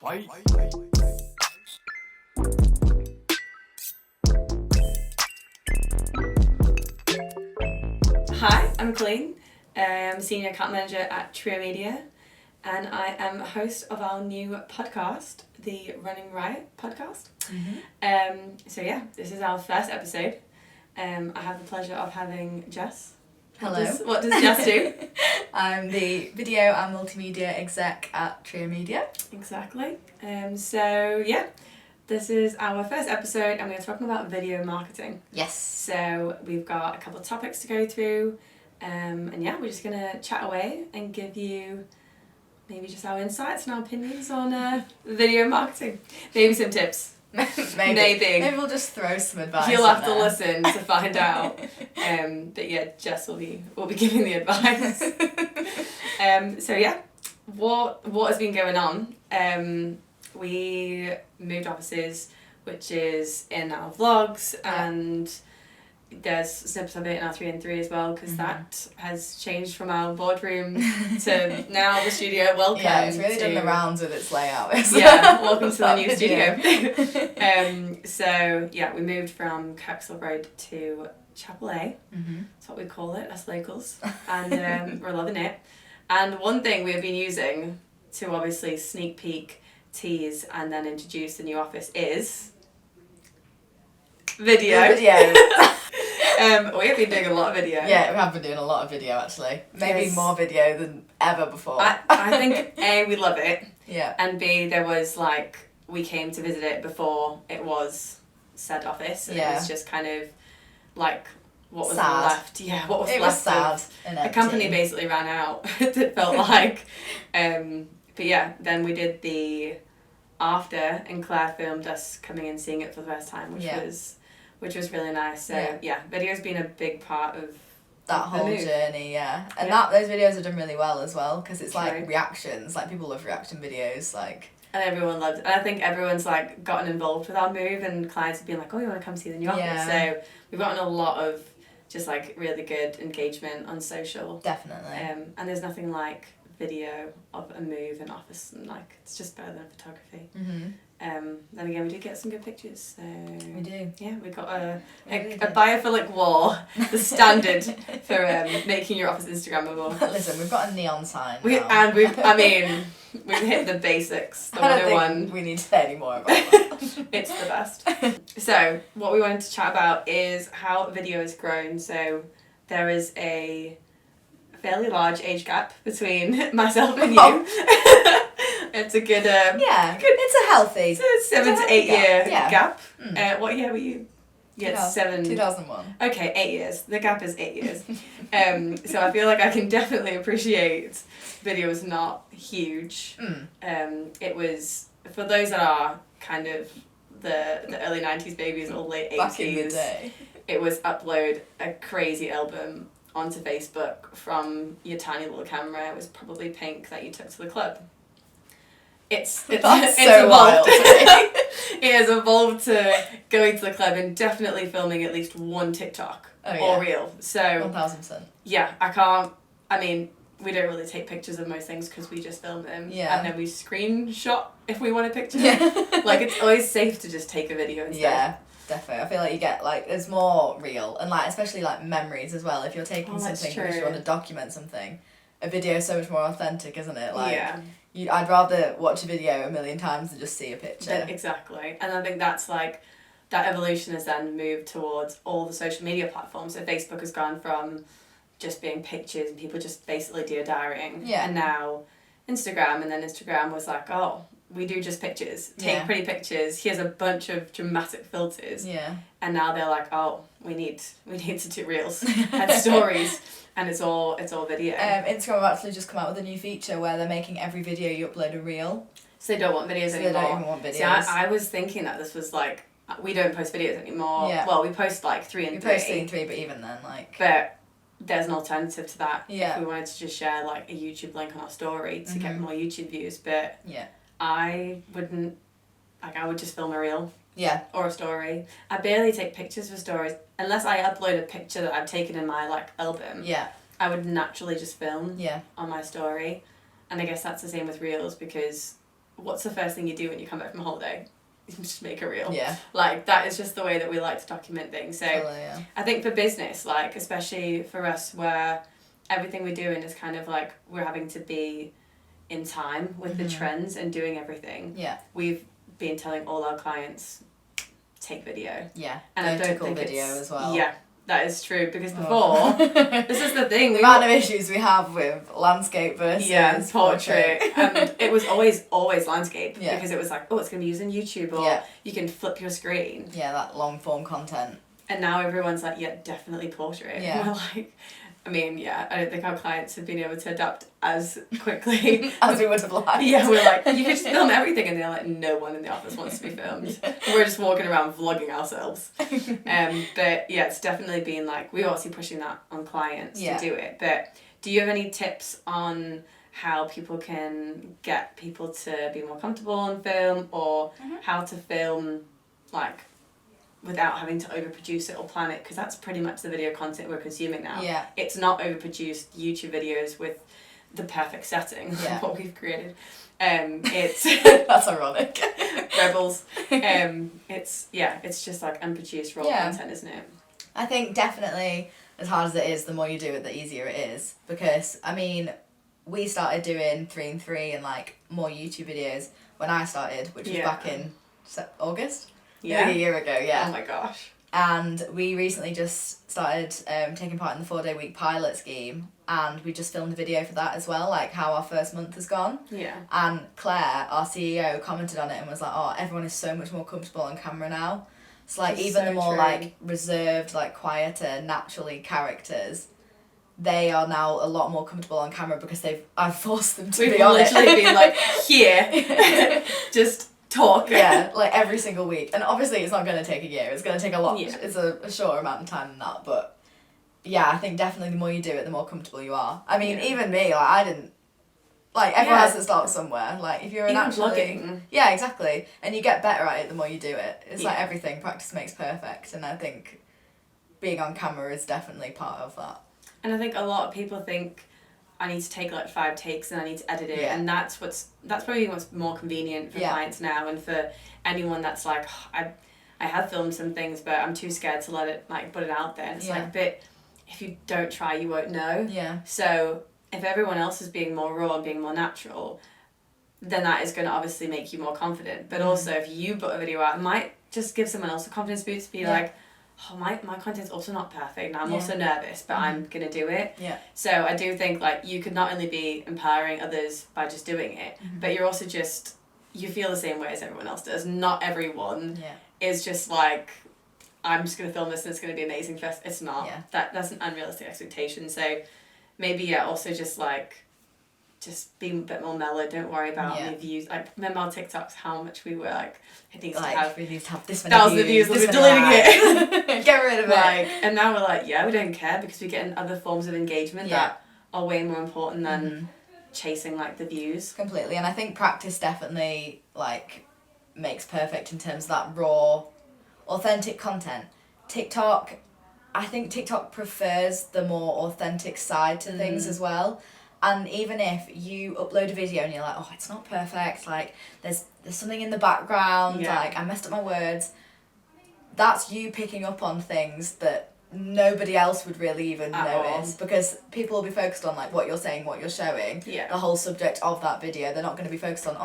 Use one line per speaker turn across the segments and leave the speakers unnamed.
Bye.
Hi, I'm Colleen. I'm Senior Account Manager at Trio Media, and I am host of our new podcast, the Running Riot podcast. So yeah, this is our first episode. I have the pleasure of having Jess.
Hello.
What does Jess do?
I'm the video and multimedia exec at Trio Media.
Exactly. So yeah, this is our first episode and we're talking about video marketing.
Yes.
So we've got a couple of topics to go through, and yeah, we're just going to chat away and give you maybe just our insights and our opinions on video marketing. Maybe some tips.
Maybe we'll just throw some advice.
You'll have to listen to find out. But yeah, Jess will be giving the advice. So yeah, what has been going on? We moved offices, which is in our vlogs, and there's snippets of it in our 3 and 3 as well, because that has changed from our boardroom to now the studio. Welcome.
Yeah, it's really done the rounds with its layout.
Yeah, welcome to the new studio. So yeah, we moved from Kirksall Road to Chapel A. That's what we call it, us locals, and we're loving it. And one thing we've been using to obviously sneak peek, tease, and then introduce the new office is video. We have been doing a lot of video.
Yeah, we have been doing a lot of video actually. Maybe more video than ever before.
I think A, we love it.
Yeah.
And B, there was we came to visit it before it was said office. And it was just kind of what was
sad.
Left. Yeah, what was
it
left.
Was sad.
The company basically ran out, it felt like. But yeah, then we did the after, and Claire filmed us coming and seeing it for the first time, which was really nice. So yeah, video's been a big part of
that whole journey, and those videos are done really well as well, because it's reactions, people love reaction videos,
and everyone loved it. And I think everyone's gotten involved with our move, and clients have been like, oh, you want to come see the new office? So we've gotten a lot of just really good engagement on social.
Definitely.
And there's nothing like video of a move in office, and it's just better than photography. Then again, we did get some good pictures, so
we do.
Yeah, we got a biophilic wall, the standard for making your office Instagrammable.
Listen, we've got a neon sign now.
We've hit the basics. The
I don't
101.
think we need to say any more about that.
It's the best. So what we wanted to chat about is how video has grown. So there is a fairly large age gap between myself and you. It's a good
it's a healthy
7 to 8 year gap. What year were you?
Yeah, 2001.
Okay, 8 years. The gap is 8 years. So I feel like I can definitely appreciate video is not huge. It was, for those that are kind of the early 90s babies or late 80s.
Back in the day.
It was upload a crazy album onto Facebook from your tiny little camera. It was probably pink that you took to the club. It's
so
evolved.
Wild.
It has evolved to going to the club and definitely filming at least one TikTok or reel. So
1000%.
Yeah, we don't really take pictures of most things because we just film them. Yeah. And then we screenshot if we want a picture. It's always safe to just take a video instead.
Yeah. Definitely. I feel like you get there's more real and especially memories as well. If you're taking something because you want to document something, a video is so much more authentic, isn't it? I'd rather watch a video a million times than just see a picture.
Exactly. And I think that's that evolution has then moved towards all the social media platforms. So Facebook has gone from just being pictures and people just basically diarying. Yeah. And now Instagram, and then Instagram was we do just pictures. Take pretty pictures. Here's a bunch of dramatic filters. Yeah. And now they're we need to do reels and stories, and it's all video.
Instagram have actually just come out with a new feature where they're making every video you upload a reel.
So they don't want videos anymore.
They don't even want videos.
See, I was thinking that this was we don't post videos anymore. Yeah. Well, we post 3 and 3.
We post 3 and 3, but even then
But there's an alternative to that.
Yeah.
If we wanted to just share a YouTube link on our story to get more YouTube views, but I wouldn't, I would just film a reel.
Yeah.
Or a story. I barely take pictures for stories unless I upload a picture that I've taken in my album.
Yeah.
I would naturally just film on my story. And I guess that's the same with reels, because what's the first thing you do when you come back from holiday? You just make a reel.
Yeah.
Like, that is just the way that we like to document things. So
totally, yeah.
I think for business, like, especially for us, where everything we're doing is kind of like we're having to be in time with the trends and doing everything.
Yeah.
We've been telling all our clients, take video.
Yeah.
And I don't think
video as well.
Yeah. That is true, because before, this is the thing.
The amount of issues we have with landscape versus
portrait. And it was always landscape, because it was like, oh, it's going to be used on YouTube, or you can flip your screen.
Yeah, that long form content.
And now everyone's like, yeah, definitely portrait.
Yeah.
And we're like, I mean, yeah, I don't think our clients have been able to adapt as quickly
as we would have liked.
Yeah, we're like, you can just film everything, and they're like, no one in the office wants to be filmed. We're just walking around vlogging ourselves. But yeah, it's definitely been like, we're obviously pushing that on clients to do it. But do you have any tips on how people can get people to be more comfortable on film, or how to film like without having to overproduce it or plan it? Because that's pretty much the video content we're consuming now.
Yeah.
It's not overproduced YouTube videos with the perfect setting of what we've created. It's
that's ironic.
Rebels. It's just like unproduced raw content, isn't it?
I think definitely, as hard as it is, the more you do it, the easier it is. Because, I mean, we started doing 3 and 3 and like more YouTube videos when I started, which was back in August.
Yeah.
A year ago, yeah.
Oh my gosh.
And we recently just started taking part in the 4-day-week pilot scheme, and we just filmed a video for that as well, like how our first month has gone.
Yeah.
And Claire, our CEO, commented on it and was like, oh, everyone is so much more comfortable on camera now. It's like even the more like reserved, like quieter, naturally characters, they are now a lot more comfortable on camera because I've forced them to be on it.
We've literally been like, here, just talk.
Yeah, like every single week. And obviously it's not going to take a year. It's going to take a lot. Yeah. It's a shorter amount of time than that. But yeah, I think definitely the more you do it, the more comfortable you are. I mean, even me, like I didn't, like everyone has to start somewhere. Like if you're an actual
vlogging.
Yeah, exactly. And you get better at it the more you do it. It's like everything, practice makes perfect. And I think being on camera is definitely part of that.
And I think a lot of people think, I need to take like 5 takes and I need to edit it, and that's probably what's more convenient for clients now, and for anyone that's like, oh, I have filmed some things but I'm too scared to let it like put it out there. And it's like, but if you don't try, you won't know.
Yeah.
So if everyone else is being more raw and being more natural, then that is going to obviously make you more confident. But also if you put a video out, it might just give someone else a confidence boost to be like, oh, my content's also not perfect, and I'm also nervous, but I'm going to do it.
Yeah.
So I do think, like, you could not only be empowering others by just doing it, but you're also just, you feel the same way as everyone else does. Not everyone is just like, I'm just going to film this and it's going to be amazing first. It's not. Yeah. That's an unrealistic expectation. So maybe, also just, like, just be a bit more mellow. Don't worry about the views. Like, remember our TikToks, how much we were like, it needs
like,
to have,
we need to have this many
thousands of views, we're deleting it.
Get rid of
like,
it.
And now we're like, we don't care, because we get in other forms of engagement that are way more important than chasing like the views.
Completely. And I think practice definitely like makes perfect in terms of that raw, authentic content. I think TikTok prefers the more authentic side to things as well. And even if you upload a video and you're like, oh, it's not perfect, like there's something in the background, like I messed up my words, that's you picking up on things that nobody else would really even notice, because people will be focused on like what you're saying, what you're showing, the whole subject of that video. They're not going to be focused on,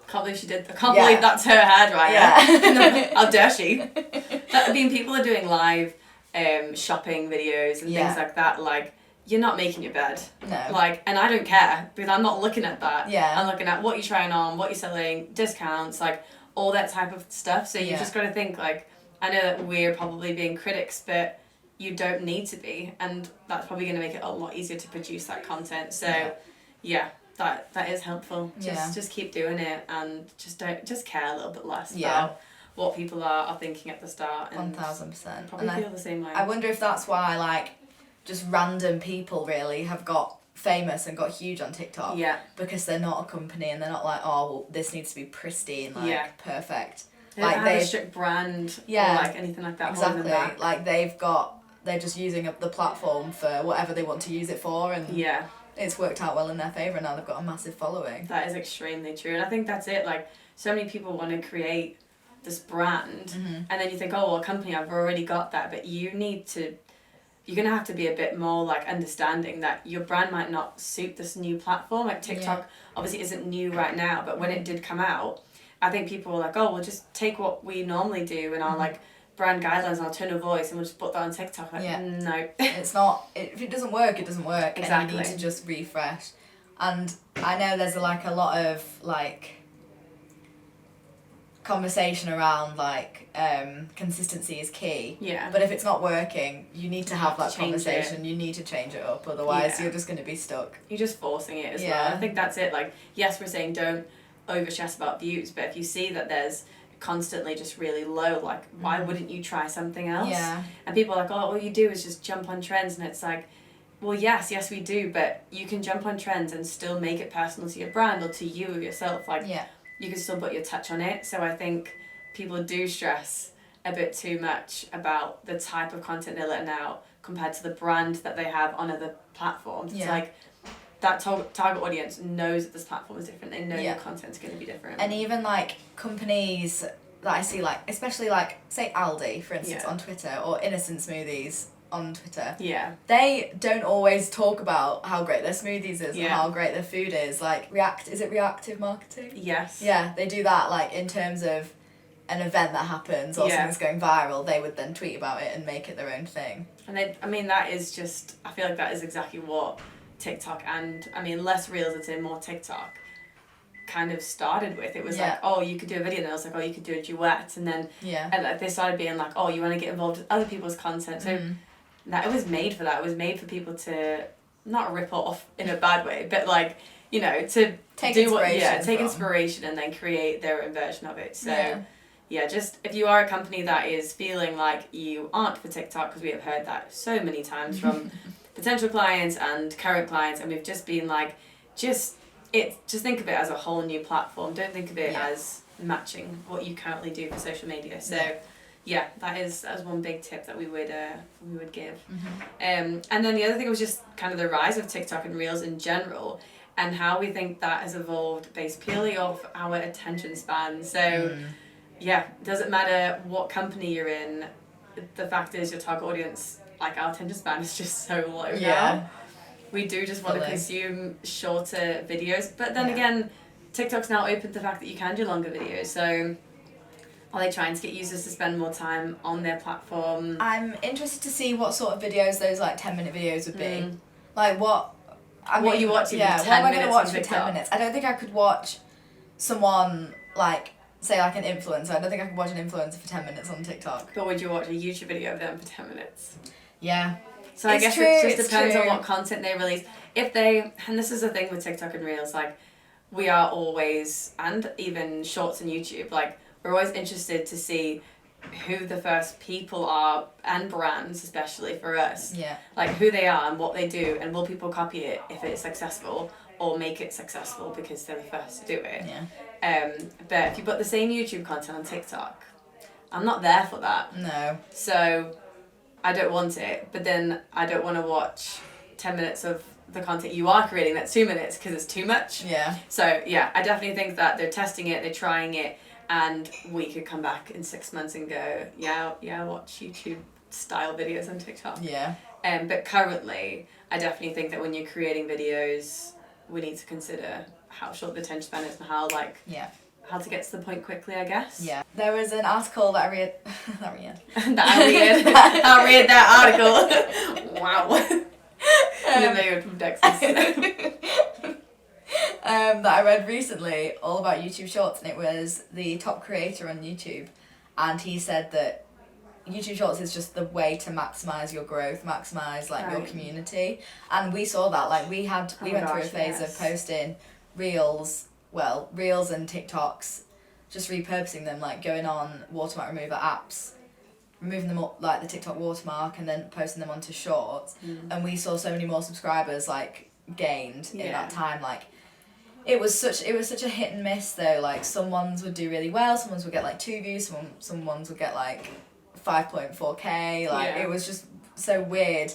can't believe she did that. Can't believe that's her hairdryer. How dare she? I mean, people are doing live shopping videos and things like that, like, you're not making your bed.
No.
Like, and I don't care, because I'm not looking at that.
Yeah.
I'm looking at what you're trying on, what you're selling, discounts, like, all that type of stuff. So you just got to think, like, I know that we're probably being critics, but you don't need to be. And that's probably going to make it a lot easier to produce that content. So, that is helpful. Just keep doing it, and just care a little bit less about what people are thinking at the start. And
1000%.
Probably feel the same way.
I wonder if that's why, like, just random people really have got famous and got huge on TikTok. Yeah. Because they're not a company, and they're not like, oh, well, this needs to be pristine, like, perfect.
They don't have a strict brand or like anything like that.
Exactly. Like they're just using the platform for whatever they want to use it for, and it's worked out well in their favour and now they've got a massive following.
That is extremely true. And I think that's it. Like, so many people want to create this brand and then you think, oh, well, a company, I've already got that. But you're going to have to be a bit more, like, understanding that your brand might not suit this new platform. Like, TikTok obviously isn't new right now, but when it did come out, I think people were like, oh, we'll just take what we normally do in our, like, brand guidelines and our tone of voice and we'll just put that on TikTok. Like, no.
It's not, if it doesn't work, it doesn't work.
Exactly.
And you need to just refresh. And I know there's, like, a lot of, like, conversation around, like, consistency is key.
Yeah.
But if it's not working, you need to have that conversation. You need to change it up, otherwise you're just going to be stuck.
You're just forcing it as well. I think that's it. Like, yes, we're saying don't over-stress about views, but if you see that there's constantly just really low, like, why wouldn't you try something else?
Yeah.
And people are like, oh, all you do is just jump on trends, and it's like, well, yes we do, but you can jump on trends and still make it personal to your brand or to you or yourself. Like, you can still put your touch on it. So I think people do stress a bit too much about the type of content they're letting out compared to the brand that they have on other platforms. It's like, that target audience knows that this platform is different. They know your content's going to be different.
And even, like, companies that I see, like, especially, like, say Aldi, for instance, on Twitter, or Innocent Smoothies on Twitter.
Yeah.
They don't always talk about how great their smoothies is and how great their food is. Like, is it reactive marketing?
Yes.
Yeah, they do that, like, in terms of an event that happens or something's going viral, they would then tweet about it and make it their own thing.
And that is just, I feel like that is exactly what TikTok and, less Reels, I'd say more TikTok, kind of started with. It was like, oh, you could do a video, and then it was like, oh, you could do a duet, and then and like, they started being like, oh, you want to get involved with other people's content. So that it was made for that. It was made for people to not rip off in a bad way, but, like, you know, to
take
do inspiration and then create their own version of it. So just if you are a company that is feeling like you aren't for TikTok, because we have heard that so many times from potential clients and current clients, and we've just been like, just think of it as a whole new platform. Don't think of it as matching what you currently do for social media. So that is one big tip that we would give. And then the other thing was just kind of the rise of TikTok and Reels in general, and how we think that has evolved based purely off our attention span. So doesn't matter what company you're in, the fact is your target audience, like, our attention span is just so low now. We do just want to consume shorter videos. But then again, TikTok's now opened the fact that you can do longer videos. So are they trying to get users to spend more time on their platform?
I'm interested to see what sort of videos those, like, 10-minute videos would be. Like, what are you watching for 10 minutes? Yeah, what am I going to watch for 10 minutes? I don't think I could watch someone, like, say, like, an influencer. I don't think I could watch an influencer for 10 minutes on TikTok.
But would you watch a YouTube video of them for 10 minutes?
Yeah.
So I guess it just depends on what content they release. And this is the thing with TikTok and Reels, like, we are always, and even Shorts and YouTube, like, we're always interested to see who the first people are, and brands especially for us.
Yeah.
Like, who they are and what they do, and will people copy it if it's successful, or make it successful because they're the first to do it.
Yeah.
But if you put the same YouTube content on TikTok, I'm not there for that.
No.
So I don't want it, but then I don't want to watch 10 minutes of the content you are creating that's 2 minutes because it's too much.
Yeah.
So I definitely think that they're testing it, they're trying it, and we could come back in 6 months and go, watch YouTube style videos on TikTok.
Yeah.
But currently, I definitely think that when you're creating videos, we need to consider how short the attention span is and how to get to the point quickly, I guess.
Yeah. There was an article that I read. I
read that article. Wow. From Texas.
That I read recently, all about YouTube Shorts, and it was the top creator on YouTube, and he said that YouTube Shorts is just the way to maximise your growth, maximise, like, your community. And we saw that, like, we went through a phase of posting Reels and TikToks, just repurposing them, like, going on watermark remover apps, removing them up, like the TikTok watermark, and then posting them onto Shorts. And we saw so many more subscribers, like, gained in that time. Like, it was such a hit and miss though. Like, some ones would do really well, some ones would get like 2 views, some ones would get like 5.4k. Like, it was just so weird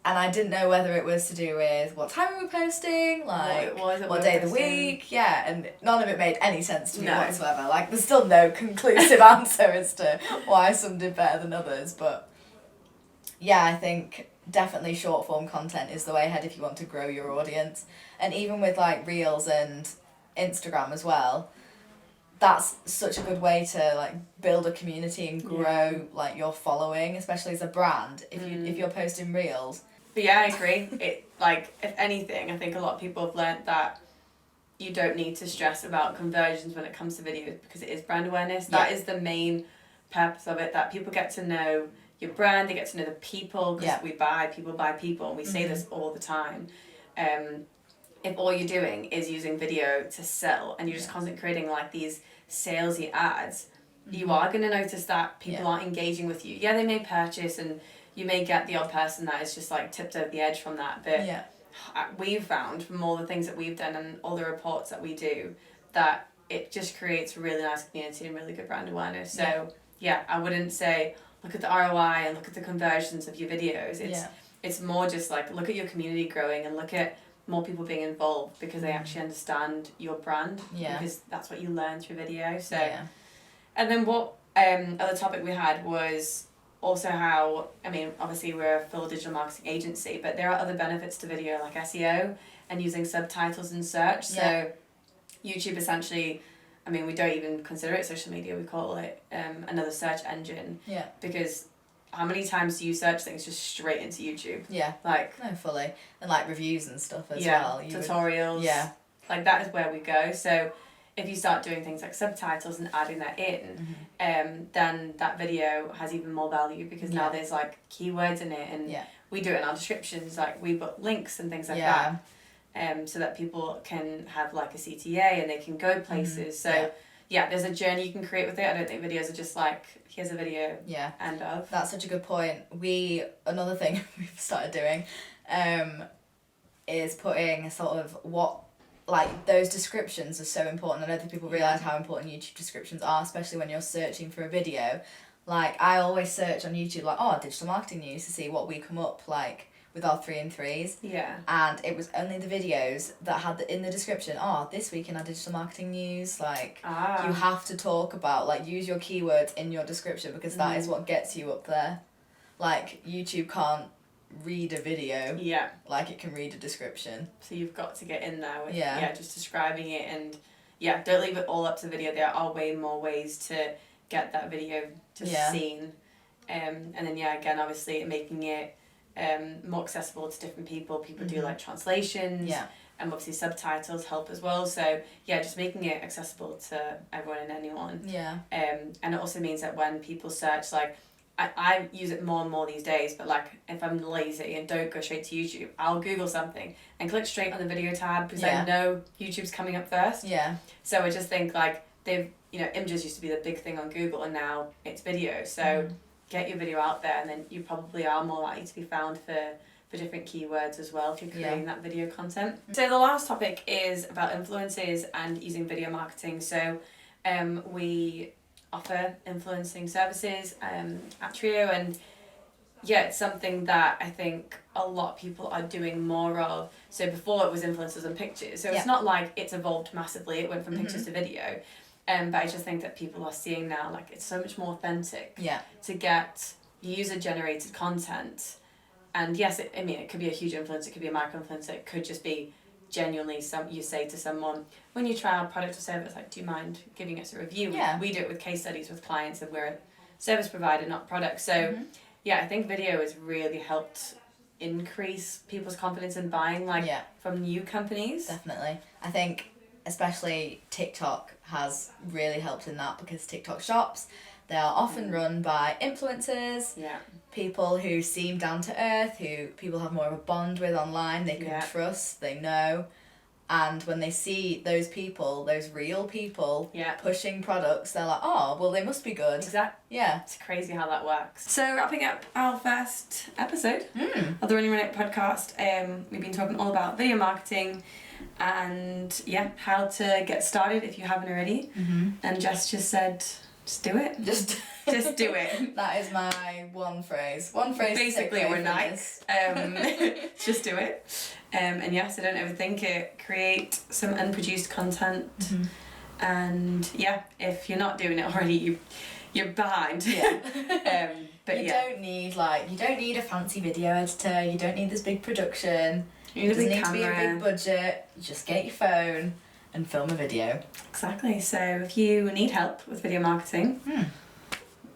And I didn't know whether it was to do with what time we were posting, like what day of the week, and none of it made any sense to me whatsoever. Like, there's still no conclusive answer as to why some did better than others, but yeah, I think definitely short form content is the way ahead if you want to grow your audience. And even with like Reels and Instagram as well, that's such a good way to like build a community and grow like your following, especially as a brand. If you're posting Reels.
But yeah, I agree. It like, if anything, I think a lot of people have learnt that you don't need to stress about conversions when it comes to videos because it is brand awareness. Yeah. That is the main purpose of it, that people get to know your brand, they get to know the people, because people buy people, and we say this all the time. If all you're doing is using video to sell and you're just constantly creating like these salesy ads, you are going to notice that people aren't engaging with you. Yeah, they may purchase and you may get the odd person that is just like tipped over the edge from that, but we've found from all the things that we've done and all the reports that we do that it just creates a really nice community and really good brand awareness. So I wouldn't say look at the ROI and look at the conversions of your videos. It's more just like look at your community growing and look at more people being involved because they actually understand your brand, because that's what you learn through video. So and then what other topic we had was also how, I mean, obviously we're a full digital marketing agency, but there are other benefits to video like SEO and using subtitles in search. So YouTube essentially, I mean, we don't even consider it social media, we call it another search engine. Yeah. Because how many times do you search things just straight into YouTube? Yeah. Like, no, fully. And like reviews and stuff as well. Tutorials. Like that is where we go. So if you start doing things like subtitles and adding that in, then that video has even more value because now there's like keywords in it, and we do it in our descriptions, like we put links and things like that, so that people can have like a CTA and they can go places. So there's a journey you can create with it. I don't think videos are just like, here's a video, end of. That's such a good point. Another thing we've started doing is putting sort of what, like, those descriptions are so important. I don't think people realise how important YouTube descriptions are, especially when you're searching for a video. Like, I always search on YouTube, like, digital marketing news to see what we come up, like, with our 3 and 3s. Yeah. And it was only the videos that had in the description, this week in our digital marketing news, like, you have to talk about, like, use your keywords in your description because that is what gets you up there. Like, YouTube can't read a video like it can read a description, so you've got to get in there with just describing it, and don't leave it all up to the video. There are way more ways to get that video seen, and then again, obviously making it more accessible to different people do like translations, and obviously subtitles help as well, so just making it accessible to everyone and anyone, and it also means that when people search, like I use it more and more these days, but like if I'm lazy and don't go straight to YouTube, I'll Google something and click straight on the video tab because I know YouTube's coming up first. Yeah. So I just think like images used to be the big thing on Google and now it's video. So get your video out there, and then you probably are more likely to be found for different keywords as well if you're creating that video content. So the last topic is about influencers and using video marketing. So we offer influencing services at Trio, and it's something that I think a lot of people are doing more of. So before it was influencers and pictures, so it's not like it's evolved massively, it went from pictures to video, but I just think that people are seeing now like it's so much more authentic to get user generated content. And yes, it could be a huge influencer, it could be a micro influencer, it could just be genuinely you say to someone when you try our product or service, like, do you mind giving us a review? We do it with case studies with clients, and we're a service provider, not product. So I think video has really helped increase people's confidence in buying from new companies. Definitely. I think especially TikTok has really helped in that, because TikTok shops, they are often run by influencers, people who seem down to earth, who people have more of a bond with online, they can trust, they know. And when they see those people, those real people pushing products, they're like, oh, well, they must be good. Exactly. Yeah. It's crazy how that works. So wrapping up our first episode of the Running Minute podcast, we've been talking all about video marketing and how to get started if you haven't already. And Jess just said, just do it. Just Just do it.
That is my one phrase. One phrase.
Basically, we're nice. Just do it. And yes, I don't overthink it. Create some unproduced content. Mm-hmm. And yeah, if you're not doing it already, you're behind.
Yeah. But you don't need a fancy video editor. You don't need this big production.
You need
it doesn't need to be a big budget. You just get your phone and film a video.
Exactly. So if you need help with video marketing,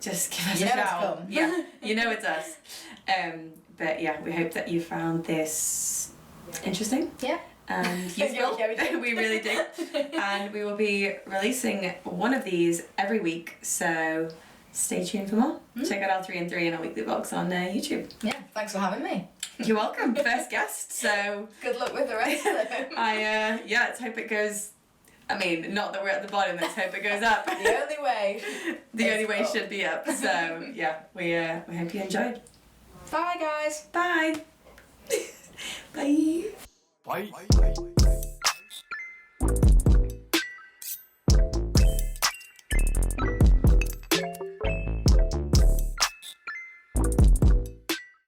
just give us a shout. Yeah, you know it's us. But yeah, we hope that you found this interesting.
Yeah.
And useful. We really do. And we will be releasing one of these every week, so stay tuned for more. Check out our 3 and 3 and our weekly vlogs on YouTube.
Yeah, thanks for having me.
You're welcome. First guest, so
good luck with the rest of them.
Let's hope it goes. I mean, not that we're at the bottom. Let's hope it goes up.
The only way.
The only way should be up. So yeah, we hope you enjoyed.
Bye guys.
Bye. Bye.
Bye.